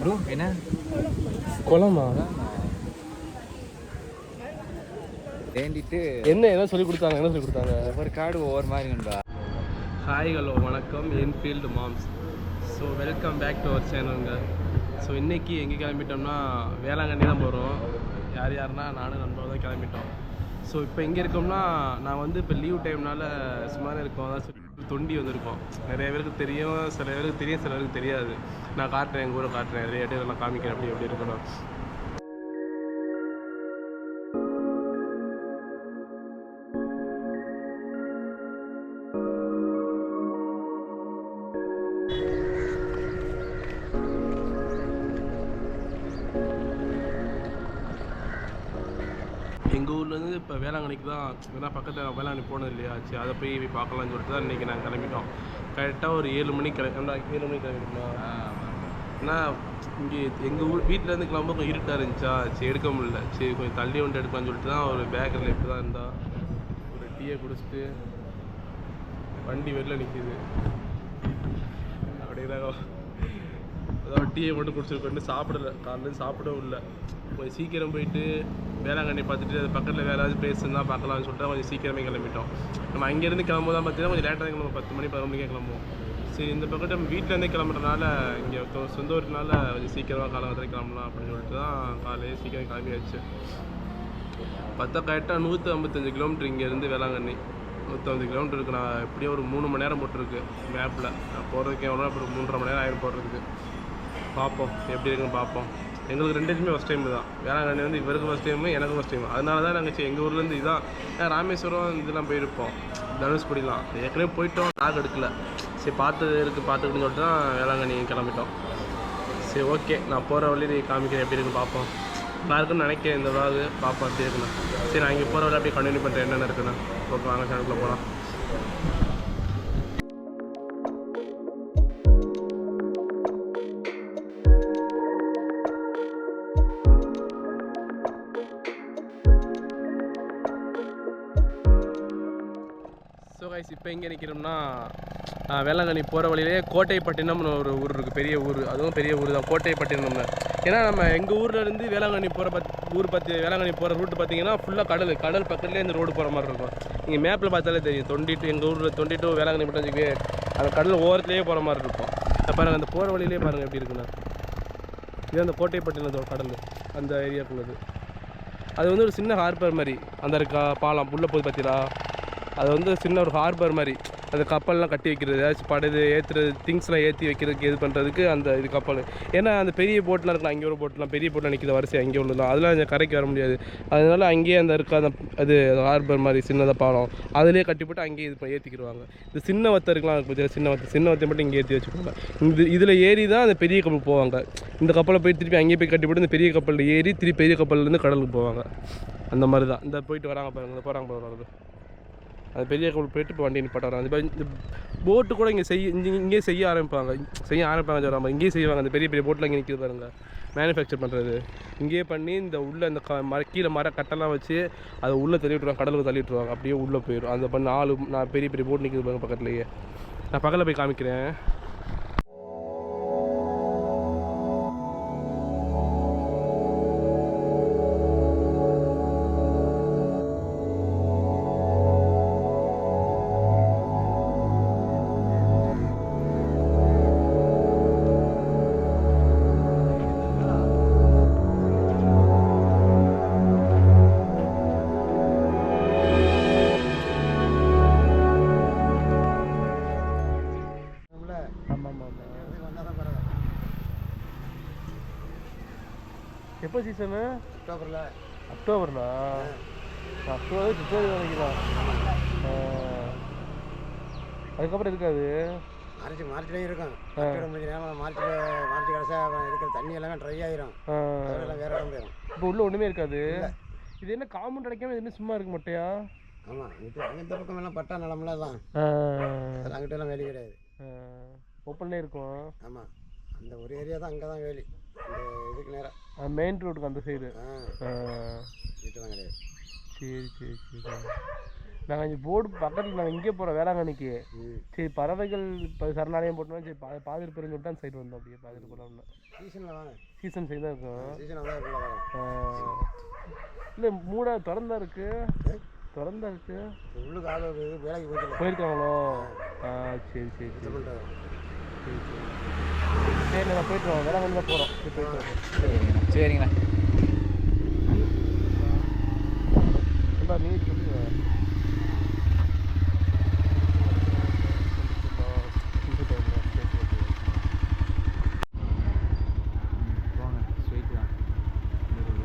Bro என்ன குளமா வேண்டிட்டு என்ன சொல்லி கொடுத்தாங்க ஒவ்வொரு கார்டு ஒவ்வொரு மாதிரி நண்பா. ஹாய் ஹலோ வணக்கம் என்ஃபீல்டு மாம்ஸ். So welcome back to our சேனலுங்க. ஸோ இன்றைக்கி எங்கே கிளம்பிட்டோம்னா வேளாங்கண்ணி தான் போகிறோம். யாருன்னா நானும் நண்பர்கள் தான் கிளம்பிட்டோம். ஸோ இப்போ எங்கே இருக்கோம்னா நான் வந்து இப்போ லீவ் டைம்னால சுமாராக இருக்கோம். அதான் தொண்டி வந்திருக்கோம். நிறைய பேருக்கு தெரியும், சில பேருக்கு தெரியாது. நான் காட்டுறேன், எங்கள் ஊரை காட்டுறேன், நிறைய இடத்துல நான் காமிக்கிறேன் அப்படி எப்படி இருக்கணும். எங்கள் ஊர்லேருந்து இப்போ வேளாங்கண்ணிக்கு தான், ஏன்னா பக்கத்தில் வேளாங்கண்ணி போனது இல்லையா, சரி அதை போய் பார்க்கலான்னு சொல்லிட்டு தான் இன்றைக்கி நாங்கள் கிளம்பிட்டோம். கரெக்டாக ஒரு 7 மணிக்கு கிளம்பிட்டோம். ஏன்னா இங்கே எங்கள் ஊர் வீட்டிலேருந்து கிளம்ப கொஞ்சம் இருட்டாக இருந்துச்சா, சரி எடுக்க முடியல. சரி கொஞ்சம் தள்ளி வந்துட்டு எடுக்கலான்னு சொல்லிட்டு தான் ஒரு பேக்கரியில் இப்படி தான் இருந்தால் ஒரு டீயை குடிச்சிட்டு வண்டி வெளில நிற்கிது. அப்படியே தான் அதாவது டீயை மட்டும் குடிச்சிருக்கோன்னு சாப்பிடலை, காலையில் சாப்பிடவும் இல்லை. கொஞ்சம் சீக்கிரம் போயிட்டு வேளாங்கண்ணி பார்த்துட்டு அது பக்கத்தில் வேறு ஏதாவது பிளேஸ் இருந்தால் பார்க்கலாம்னு சொல்லிட்டு கொஞ்சம் சீக்கிரமே கிளம்பிட்டோம். நம்ம அங்கேருந்து கிளம்பும் தான் பார்த்தீங்கன்னா கொஞ்சம் லேட்டாக தான் கிளம்புவோம், 10 மணி 11 மணிக்கே கிளம்புவோம். சரி இந்த பக்கத்து நம்ம வீட்டிலேருந்தே கிளம்புறதுனால இங்கே சொந்த ஊருனால கொஞ்சம் சீக்கிரமாக காலகட்டத்தில் கிளம்பலாம் அப்படின்னு சொல்லிட்டு தான் காலையில் சீக்கிரம் கிளம்பியாச்சு. பார்த்தா கரெக்டாக 155 கிலோமீட்டர் இங்கேருந்து வேளாங்கண்ணி 150 கிலோமீட்டர் இருக்குது. நான் எப்படியும் ஒரு 3 மணி நேரம் போட்டிருக்கு மேப்பில். நான் போகிறதுக்கு எவ்வளோ அப்புறம் 3.5 மணி நேரம் ஆயிரம் போடுறதுக்கு. பார்ப்போம் எப்படி இருக்குன்னு பார்ப்போம். எங்களுக்கு 2 பேருமே ஃபஸ்ட் டைம் தான். வேளாங்கண்ணி வந்து இவருக்கு ஃபஸ்ட் டைமு, எனக்கும் ஃபஸ்ட் டைம். அதனால தான் நாங்கள் எங்கள் ஊர்லேருந்து இதான் ராமேஸ்வரம் இதெல்லாம் போயிருப்போம், தனுஷ்கோடிலாம் ஏற்கனவே போயிட்டோம். நாக்கு எடுக்கல, சரி பார்த்துக்கிட்டுன்னு சொல்லிட்டு தான் வேளாங்கண்ணி கிளம்பிட்டோம். சரி ஓகே, நான் போகிற வழி காமிக்கிறேன் எப்படி இருக்குன்னு பார்ப்போம். நான் இருக்குன்னு நினைக்கிறேன் இந்த விழாவு, பார்ப்போம் எப்படி இருக்குண்ணா. சரி நான் இங்கே போகிற வழி அப்படியே கண்டினியூ பண்ணுறேன் என்னென்ன இருக்குண்ணா. ஓகே வாங்க சேனலுக்குள்ளே போகலாம். ஸோ கைஸ் இப்போ எங்கே நிற்கிறோம்னா வேளாங்கண்ணி போகிற வழியிலே கோட்டைப்பட்டினம்னு ஒரு ஊர் இருக்குது, பெரிய ஊர். அதுவும் பெரிய ஊர் தான் கோட்டைப்பட்டினம்னு. ஏன்னா நம்ம எங்கள் ஊர்லேருந்து வேளாங்கண்ணி போகிற வேளாங்கண்ணி போகிற ரூட்டு பார்த்தீங்கன்னா ஃபுல்லாக கடல் பக்கத்துலேயே இந்த ரோடு போகிற மாதிரி இருக்கும். நீங்கள் மேப்பில் பார்த்தாலே தெரியும். எங்கள் ஊரில் 22 வேளாங்கண்ணி மட்டும் வச்சுக்கவே அந்த கடல் ஓரத்துலேயே போகிற மாதிரி இருக்கும். பாருங்கள் அந்த போகிற வழியிலே பாருங்கள் எப்படி இருக்குண்ணா. இது அந்த கோட்டைப்பட்டினத்தோட கடல் அந்த ஏரியாக்குள்ளது. அது வந்து ஒரு சின்ன ஹார்பர் மாதிரி அந்த இருக்கா பாலம் உள்ளே போய் பார்த்தீங்களா, அது வந்து சின்ன ஒரு ஹார்பர் மாதிரி. அந்த கப்பல்லாம் கட்டி வைக்கிறது, ஏதாச்சும் படுது ஏற்றுறது, திங்ஸ்லாம் ஏற்றி வைக்கிறதுக்கு இது பண்ணுறதுக்கு அந்த இது கப்பல். ஏன்னா அந்த பெரிய போட்லாம் இருக்கலாம், அங்கே ஒரு போட்லாம் பெரிய போட்டில் நிற்கிது வரிசை அங்கே உள்ளதான், அதெல்லாம் அந்த கரைக்கு வர முடியாது. அதனால அங்கேயே அந்த இருக்க அந்த அது ஹார்பர் மாதிரி சின்னதாக பாலம் அதிலே கட்டி போட்டு அங்கேயே இது ஏற்றிக்கிடுவாங்க. இந்த சின்ன வத்தை இருக்கலாம், சின்ன வத்தை மட்டும் இங்கே ஏற்றி வச்சுக்கோங்க. இதில் ஏறி தான் அந்த பெரிய கப்பல் போவாங்க. இந்த கப்பலை போய் திருப்பி அங்கேயே போய் கட்டி போட்டு இந்த பெரிய கப்பலில் ஏறி திருப்பி பெரிய கப்பல்லேருந்து கடலுக்கு போவாங்க. அந்த மாதிரி தான் இந்த போயிட்டு வராங்க பாருங்கள், போகிறாங்க. அது பெரிய கப்பல் போயிட்டு இப்போ வண்டி நிப்பாட்ட வராங்க. இப்போ இந்த போட்டு கூட இங்கே செய்ய ஆரம்பிப்பாங்க சொல்கிறாங்க. இங்கேயே செய்வாங்க. அந்த பெரிய போட்டில் இங்கே நிற்கிது பாருங்கள், மேனுஃபேக்சர் பண்ணுறது. இங்கேயே பண்ணி இந்த உள்ளே அந்த கீழே கட்டெல்லாம் வச்சு அதை உள்ளே தள்ளி விட்ருவாங்க, கடலுக்கு தள்ளி விட்ருவாங்க. அப்படியே உள்ளே போயிடும். அந்த பண்ண நான் பெரிய போட்டு நிற்கிது பாருங்கள் பக்கத்துலேயே. நான் பக்கத்தில் போய் காமிக்கிறேன். எப்போ சீசனு? அக்டோபர்னா? அக்டோபர் பிப்ரவரி நினைக்கிறேன். அதுக்கப்புறம் இருக்காது. மார்ச்லேயும் இருக்கும். மார்ச் கடைசியாக இருக்கிற தண்ணி எல்லாம் ட்ரை ஆகிரும், அதெல்லாம் வேற இடம் போயிடும். இப்போ உள்ள ஒன்றுமே இருக்காது. இது என்ன காம்பவுண்ட் அடைக்காம இது என்ன சும்மா இருக்க மாட்டியா? ஆமாம், இந்த பக்கம் எல்லாம் பட்டா நிலம்லாம் தான், அங்கிட்ட எல்லாம் வேலி கிடையாது, ஓப்பன்லேயே இருக்கும். ஆமாம், அந்த ஒரு ஏரியா தான், அங்கே தான் வேலி. இந்த இதுக்கு நேரம் மெயின் ரோடுக்கு அந்த சைடு வீட்டு தான் கிடையாது. சரி. நாங்கள் இங்கே போர்டு பக்கத்தில் நாங்கள் இங்கே போகிறோம் வேளாங்கண்ணிக்கு. சரி பறவைகள் இப்போ சரணாலயம் போட்டோம்னா சரி பாதிரி பெருன்னு தான் சைடு வந்தோம். அப்படியே பாதிரி போனோம்னா சீசன் சைடு தான் இருக்கும். இல்லை மூட திறந்தா இருக்கு உள்ளுக்கு ஆள் வேலைக்கு போயிருக்காங்களோ? சரி சரி சரி சரி நான் போயிட்டு வரோம். வேளாங்கண்ணி தான் போகிறோம். போயிட்டு வரோம். சரிங்கண்ணா. நீ சொல்லுங்க.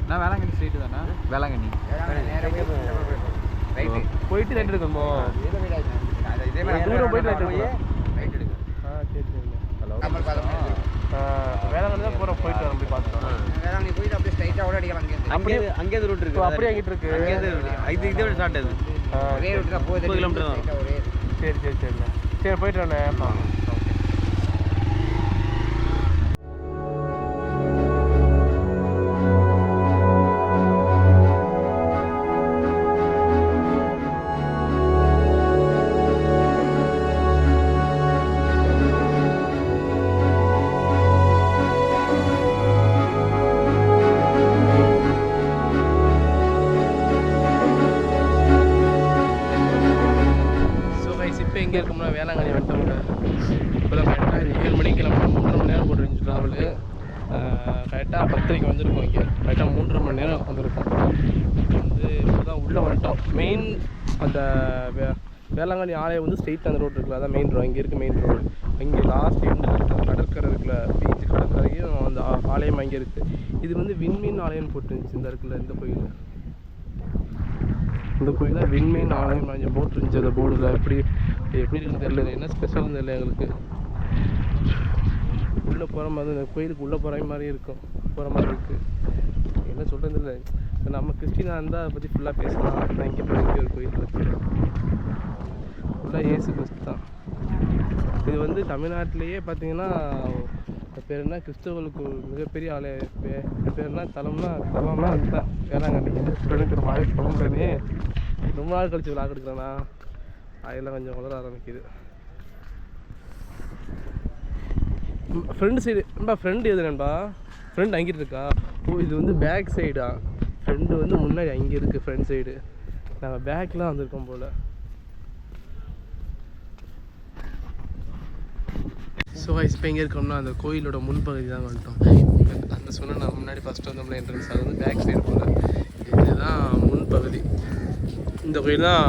நான் வேளாங்கண்ணி ஸ்ட்ரெயிட்டு தானே? வேளாங்கண்ணி ரைட்டு போயிட்டு ரைட் எடுக்கணுமோ? இதே மாதிரி தூரம் போயிட்டு ரைட் எடுக்கணும். ரைட் எடுக்கணும். சரி சரிங்க. ஹலோ வேளாங்கண்ணி தான் போகிறோம். போயிட்டு வரோம். போய் பார்த்துட்டோம். வேளாங்கண்ணி போயிட்டு அப்படியே ஸ்ட்ரைட்டாக ஓட அடிக்கலாம். அங்கேயே ரூட் இருக்கு. அப்படியே அங்கிட்டு இருக்கு. இதே விட ஷார்ட் அது. ஒரே ரூட் தான் போகுது. 30 கிலோமீட்டர் தான். சரி சரி சரிண்ணே. சரி போயிட்டு வரேன். எங்கே இருக்கோம்னா வேளாங்கண்ணி வந்துட்டோம்ல. இப்போலாம் கரெக்டாக 7 மணிக்கு கிளம்புறோம். 3.5 மணி நேரம் போட்டு ட்ராவலு. கரெக்டாக 10:30 வந்திருக்கோம். இங்கே கரெக்டாக 3.5 மணி நேரம் வந்திருக்கோம். வந்து இப்போ தான் உள்ளே வந்துட்டோம். மெயின் அந்த வேளாங்கண்ணி ஆலயம் வந்து ஸ்ட்ரெயிட் அந்த ரோடு இருக்குல்ல, அதான் மெயின் ரோடு. இங்கே இருக்குது மெயின் ரோடு. அங்கே லாஸ்ட் எண்டு கடற்கரை இருக்குல்ல, பீச்சு கடற்கரையும் அந்த ஆலயம் அங்கே இருக்குது. இது வந்து விண்மீன் ஆலயம்னு போட்டுருந்துச்சு இந்த இருக்குல்ல இந்த கோயில். இந்த கோயிலில் விண்மீன் ஆலயம் அங்கே போட்டு இருந்துச்சு. அந்த போர்டில் எப்படி இருக்குன்னு தெரியல, என்ன ஸ்பெஷல்னு தெரியல எங்களுக்கு. உள்ளே போகிற மாதிரி இந்த கோயிலுக்கு உள்ளே போகிற மாதிரி இருக்கும், போகிற மாதிரி இருக்குது. என்ன சொல்கிறது இல்லை, நம்ம கிறிஸ்டினாக இருந்தால் அதை பற்றி ஃபுல்லாக பேசலாம். நான் இங்கே போய் இங்கே ஒரு கோயில் இருக்குது, ஃபுல்லாக இயேசு கிறிஸ்து தான். இது வந்து தமிழ்நாட்டிலேயே பார்த்தீங்கன்னா பேர் என்ன, கிறிஸ்தவர்களுக்கு மிகப்பெரிய ஆலயம் பேர்னா தலம்னா அதுதான் வேளாங்கண்ணி. எடுக்கிற மாதிரி சொல்ல முடியாது. ரொம்ப நாள் கழிச்சு விழா எடுக்கிறேன்னா அதெல்லாம் கொஞ்சம் வளர ஆரம்பிக்குது. ஃப்ரெண்டு சைடு நண்பா, ஃப்ரெண்டு எது நண்பா? ஃப்ரெண்டு அங்கிட்டு இருக்கா? ஓ இது வந்து பேக் சைடா? ஃப்ரெண்டு வந்து முன்னாடி அங்கே இருக்குது ஃப்ரண்ட் சைடு. நாங்கள் பேக்லாம் வந்திருக்கோம் போல். ஸோ இப்போ எங்கே இருக்கோம்னா அந்த கோயிலோட முன்பகுதி தான் வந்துட்டோம். அந்த சொன்ன நான் முன்னாடி ஃபஸ்ட்டு வந்தோம்ல என்ட்ரன்ஸ், அது வந்து பேக் சைடு போல். இதுதான் முன்பகுதி. இந்த கோயில் தான்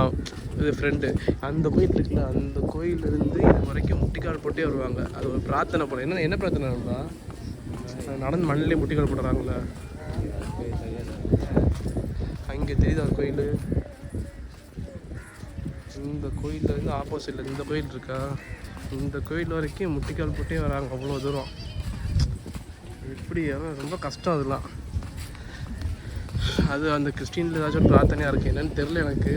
இது ஃப்ரெண்டு. அந்த கோயில் இருக்குல்ல, அந்த கோயிலிருந்து இது வரைக்கும் முட்டிக்கால் போட்டே வருவாங்க. அது ஒரு பிரார்த்தனை போல. என்ன பிரார்த்தனைப்பா? நடந்து மண்ணிலே முட்டிக்கால் போடுறாங்களே அங்கே தெரியுது அந்த கோயில். இந்த கோயிலேருந்து ஆப்போசிட்டில் இந்த கோயில் இருக்கா, இந்த கோயில் வரைக்கும் முட்டிக்கால் போட்டே வராங்க அவ்வளோ தூரம். எப்படி ரொம்ப கஷ்டம் அதெல்லாம். அது அந்த கிறிஸ்டினில் ஏதாச்சும் பிரார்த்தனையாக இருக்குது, என்னன்னு தெரில எனக்கு.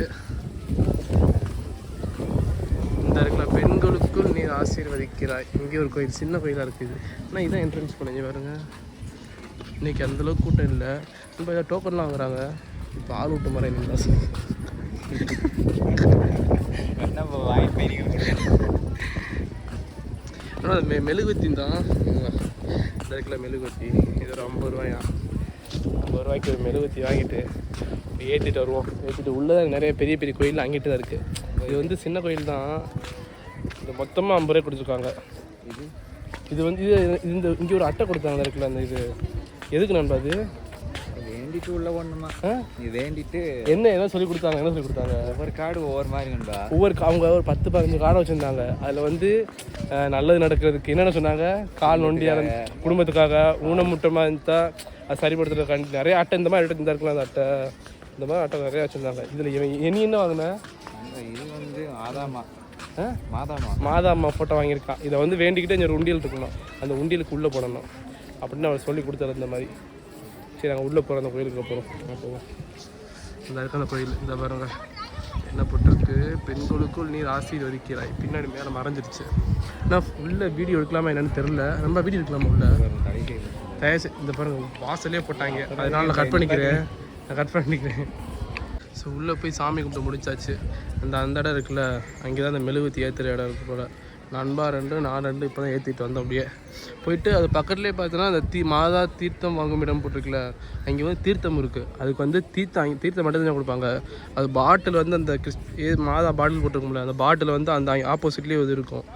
இந்த இருக்கிற பெண்களுக்குள் நீர் ஆசீர்வதிக்கிறாய். இங்கே ஒரு கோயில், சின்ன கோயிலாக இருக்குது. ஆனால் இதான் என்ட்ரன்ஸ் பண்ணி பாருங்க. இன்றைக்கி அந்தளவுக்கு கூட்டம் இல்லை. இப்போ ஏதாவது டோக்கன்லாம் வாங்குறாங்க. இப்போ ஆள் விட்டு மாதிரி என்ன ஆனால் அது மெழுகுவத்தி தான். இந்த இடத்துல மெழுகுவத்தி இது ஒரு 50 ரூபாயா? 50 ரூபாய்க்கு ஒரு மெழுகுவத்தி வாங்கிட்டு ஏற்றிட்டு வருவோம். ஏற்றிட்டு உள்ளே நிறைய பெரிய பெரிய கோயில் அங்கிட்டு தான் இருக்குது. இது வந்து சின்ன கோயில் தான். இது மொத்தமாக 50 ரூபாய் கொடுத்துருக்காங்க. இது வந்து இது இங்கே ஒரு அட்டை கொடுத்தாங்க இருக்குல்ல, அந்த இது எதுக்கு நண்பா? அது வேண்டிட்டு உள்ள ஒன்றுமா இது வேண்டிட்டு என்ன சொல்லி கொடுத்தாங்க? என்ன சொல்லி கொடுத்தாங்க? ஒவ்வொரு கார்டு ஒவ்வொரு மாதிரி நண்பா. அவங்க ஒரு 10-15 கார்டை வச்சுருந்தாங்க. அதில் வந்து நல்லது நடக்கிறதுக்கு என்னென்ன சொன்னாங்க, கால் நொண்டியாக குடும்பத்துக்காக ஊனமுட்டமாக இருந்தால் அது சரிப்படுத்துறதுக்காண்டி நிறைய அட்டை இந்த மாதிரி அட்டை இருக்கலாம். அந்த அட்டை இந்த மாதிரி அட்டை நிறையா வச்சுருந்தாங்க. இதில் இனி என்ன வாங்கினேன்? இது வந்து மாதாம்மா ஃபோட்டோ வாங்கியிருக்கான். இதை வந்து வேண்டிக்கிட்டே இங்கே ஒரு உண்டியல் இருக்கணும், அந்த உண்டியலுக்கு உள்ளே போடணும் அப்படின்னு அவர் சொல்லி கொடுத்தாரு இந்த மாதிரி. சரி நாங்கள் உள்ளே போகிறோம், அந்த கோயிலுக்கு போகிறோம். இந்த இருக்க அந்த கோயில் இந்த பாருங்க என்ன போட்டிருக்கு, பெண்களுக்குள் நீர் ஆசீர்வதிக்கிறாய். பின்னாடி மேலே மறைஞ்சிருச்சு. நான் உள்ள வீடியோ எடுக்கலாமா என்னன்னு தெரில. ரொம்ப வீடியோ எடுக்கலாமா உள்ள? தயவுசெய்து இந்த பாருங்க வாசலே போட்டாங்க, அதனால நான் கட் பண்ணிக்கிறேன். ஸோ உள்ளே போய் சாமி கும்பிட்டு முடிச்சாச்சு. அந்த இடம் இருக்குல்ல, அங்கே தான் அந்த மெழுகுவத்தி ஏற்றுற இடம் இருக்குது போல். நண்பா 2 நான் 2 இப்போ தான் ஏற்றிட்டு வந்தோம். அப்படியே போயிட்டு அது பக்கத்துலேயே பார்த்தோன்னா அந்த மாதா தீர்த்தம் வாங்கும் இடம் போட்டிருக்குல்ல, அங்கே வந்து தீர்த்தம் இருக்குது. அதுக்கு வந்து தீர்த்தம் மட்டும் தான் கொடுப்பாங்க. அது பாட்டில் வந்து அந்த மாதா பாட்டில் போட்டிருக்கும்ல, அந்த பாட்டில் வந்து அந்த ஆப்போசிட்லேயே இது இருக்கும்.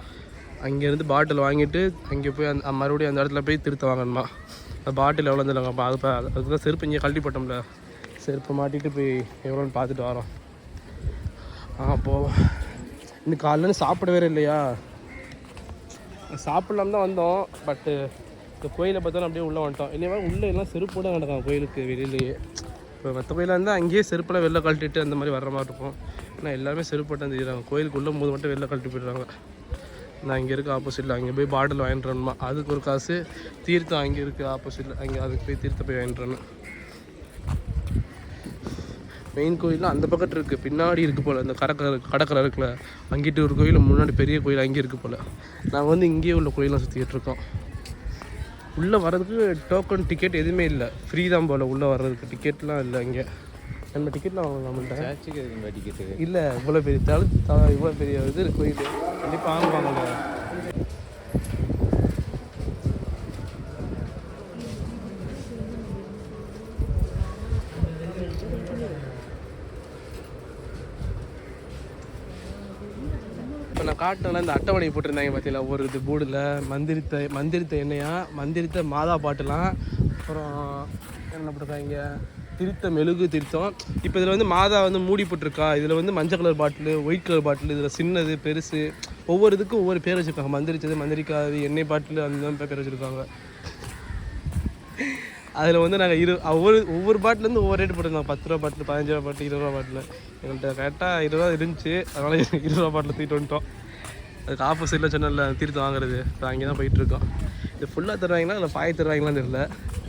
அங்கேருந்து பாட்டில் வாங்கிட்டு அங்கே போய் மறுபடியும் அந்த இடத்துல போய் தீர்த்தம் வாங்கணுமா. அந்த பாட்டில் எவ்வளோ வந்துடுவாங்க. அதுக்கு தான் செருப்பு இங்கே கழட்டி போட்டோம்ல, செருப்பை மாட்டிட்டு போய் எவ்வளோன்னு பார்த்துட்டு வரோம். போவோம். இன்னும் காலையில் சாப்பிட வேறு இல்லையா, சாப்பிட்லாம் தான் வந்தோம். பட்டு இந்த கோயிலை பார்த்தோன்னா அப்படியே உள்ளே வந்துட்டோம். இல்லையா உள்ளே எல்லாம் செருப்போட நடக்கும் கோயிலுக்கு வெளியிலேயே. இப்போ மற்ற கோயிலாக இருந்தால் அங்கேயே செருப்பெல்லாம் வெளில கழட்டிட்டு அந்த மாதிரி வர்ற மாதிரி இருக்கும். ஆனால் எல்லாருமே செருப்போட்டு தான் தெரியுறாங்க. கோயிலுக்குள்ளே போது மட்டும் வெளில கழட்டி போயிடுறாங்க. நான் இங்கே இருக்க ஆப்போசிட்டில் அங்கே போய் பாட்டில் வாங்கிட்டு வரணுமா, அதுக்கு ஒரு காசு. தீர்த்தம் அங்கே இருக்குது ஆப்போசிட்டில், அங்கே அதுக்கு போய் தீர்த்தம் போய் வாங்கிட்டு வரணும். மெயின் கோயிலாம் அந்த பக்கத்து இருக்குது, பின்னாடி இருக்குது போல். அந்த கடற்கரை இருக்குல்ல, அங்கிட்டு ஒரு கோயில், முன்னாடி பெரிய கோயில் அங்கே இருக்குது போல். நாங்கள் வந்து இங்கேயே உள்ள கோயிலாம் சுற்றிக்கிட்டு இருக்கோம். உள்ளே வர்றதுக்கு டோக்கன் டிக்கெட் எதுவுமே இல்லை, ஃப்ரீ தான் போல் உள்ளே வர்றதுக்கு. டிக்கெட்லாம் இல்லை இங்கே. நம்ம டிக்கெட்லாம் வாங்கலாம் நம்மள்கிட்ட டிக்கெட்டு இல்லை. இவ்வளோ பெரிய இவ்வளோ பெரிய இது கோயில் கண்டிப்பாக வாங்குவாங்கல்ல. இப்போ நான் காட்டினால இந்த அட்டவணை போட்டிருந்தாங்க பார்த்தீங்களா, ஒரு இது போர்டில் மந்திரித்த எண்ணெயா, மந்திரித்த மாதா பாட்டுலாம், அப்புறம் என்ன போட்டிருக்காங்க, திருத்த மெழுகு திருத்தம். இப்போ இதில் வந்து மாதா வந்து மூடி போட்டிருக்கா, இதில் வந்து மஞ்சள் colour bottle, white colour bottle, இதில் சின்னது பெருசு, ஒவ்வொரு இதுக்கும் ஒவ்வொரு பேர் வச்சுருக்காங்க. மந்திரிச்சது, மந்திரிக்காது, எண்ணெய் பாட்டில், அந்த பேர் வச்சுருக்காங்க. அதில் வந்து நாங்கள் ஒவ்வொரு பாட்டிலேருந்து ஒவ்வொரு ரேட்டு போட்டிருந்தாங்க. 10 ரூபா பாட்டில், 15 ரூபா பாட்டில், 20 ரூபா பாட்டில். எங்கள்கிட்ட கரெக்டாக 20 ரூபா இருந்துச்சு, அதனால் 20 ரூபா பாட்டில் தூக்கிட்டு வந்துட்டோம். அதுக்கு ஆப்போசிட்டில் சொன்னல தீர்த்தம் வாங்குறது, அங்கே தான் போயிட்டுருக்கோம். இது ஃபுல்லாக தருவாங்களா இல்லை பாய் தருவாங்களான்னு தெரியல.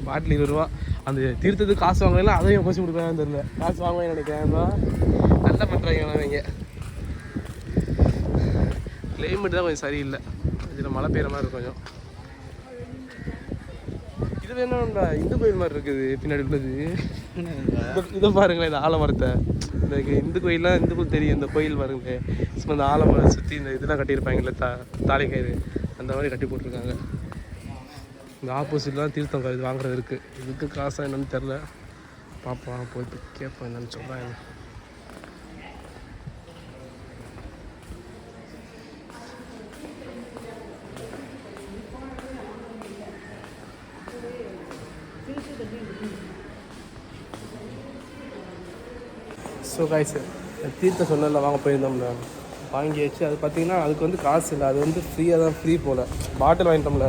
பாட்டில் 20 ரூபா. அந்த தீர்த்தத்துக்கு காசு வாங்கலாம், அதையும் கொஞ்சம் கொடுக்குறாங்கன்னு தெரியல. காசு வாங்குவாங்கன்னு நினைக்கிறேன். நல்லா பண்ணுறாங்க அவங்க. கிளைமேட் தான் கொஞ்சம் சரியில்லை, இதில் மழை பெய்கிற மாதிரி இருக்கும் கொஞ்சம். இது வேணும்டா, இந்து கோயில் மாதிரி இருக்குது பின்னாடி உள்ளது. இதை பாருங்களேன், இந்த ஆலமரத்தை. இந்த இந்து கோயிலாம் இந்துக்கும் தெரியும். இந்த கோயில் பாருங்களேன், சும்மா இந்த ஆலமரம் சுற்றி இந்த இதெல்லாம் கட்டியிருப்பாங்கல்ல, தாலி கயிறு அந்த மாதிரி கட்டி போட்டிருக்காங்க. இந்த ஆப்போசிட்லாம் தீர்த்தம் இது வாங்குறது இருக்குது. இதுக்கு காசாக என்னன்னு தெரில, பார்ப்போம், போயிட்டு கேட்போம் என்னன்னு சொல்கிறாங்க. ஸோ காய்ஸ், தீர்த்தம் சொன்னல வாங்க போயிருந்தோம்ல, வாங்கியாச்சு. அது பார்த்திங்கன்னா அதுக்கு வந்து காசு இல்லை, அது வந்து ஃப்ரீயாக தான், ஃப்ரீ போல். பாட்டில் வாங்கிட்டோம்ல,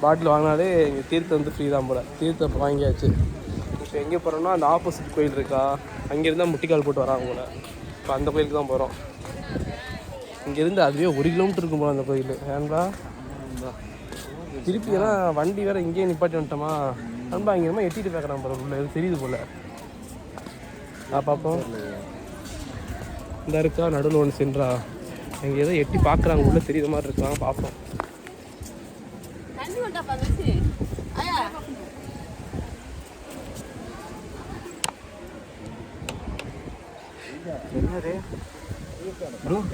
பாட்டில் வாங்கினாலே இங்கே தீர்த்தம் வந்து ஃப்ரீ தான் போல். தீர்த்தம் வாங்கியாச்சு. இப்போ எங்கே போகிறோம்னா அந்த ஆப்போசிட் கோயில் இருக்கா, அங்கேருந்தால் முட்டிக்கால் போட்டு வராங்க போல். இப்போ அந்த கோயிலுக்கு தான் போகிறோம். இங்கேருந்து அதுவே 1 கிலோமீட்டர் இருக்கும் போல் அந்த கோயில். ஏன்டா திருப்பி ஏன்னா வண்டி வேறு இங்கேயே நிப்பாட்டி வந்துட்டோமா, நண்பா இங்கே எட்டிட்டு பார்க்குறான் போல, உள்ள எது தெரியுது போல். பார்ப்போம். இந்த இருக்கா நடுவில் ஒன்று சென்றா, எங்கே ஏதோ எட்டி பார்க்குறாங்க, உள்ளே தெரியுற மாதிரி இருக்காங்க. பார்ப்போம்.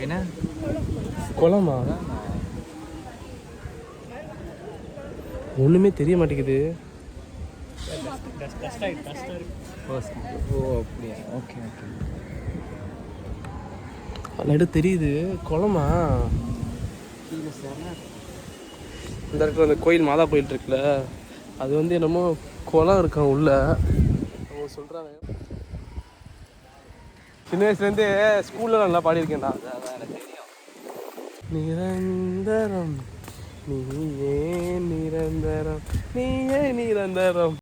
என்ன குளமா? ஒன்றுமே தெரிய மாட்டேங்குது. ஓ அப்படியா, ஓகே ஓகே. நடு தெரியுது, குளமா? இந்த இடத்துல அந்த கோயில் மாதா கோயில் இருக்குல்ல, அது வந்து என்னமோ குளம் இருக்கான் உள்ள, அவங்க சொல்கிறாங்க. சின்ன வயசுலேருந்து ஸ்கூலில் நல்லா பாடியிருக்கேன்டா. நிரந்தரம் நீயே நிரந்தரம், நீயே நிரந்தரம்.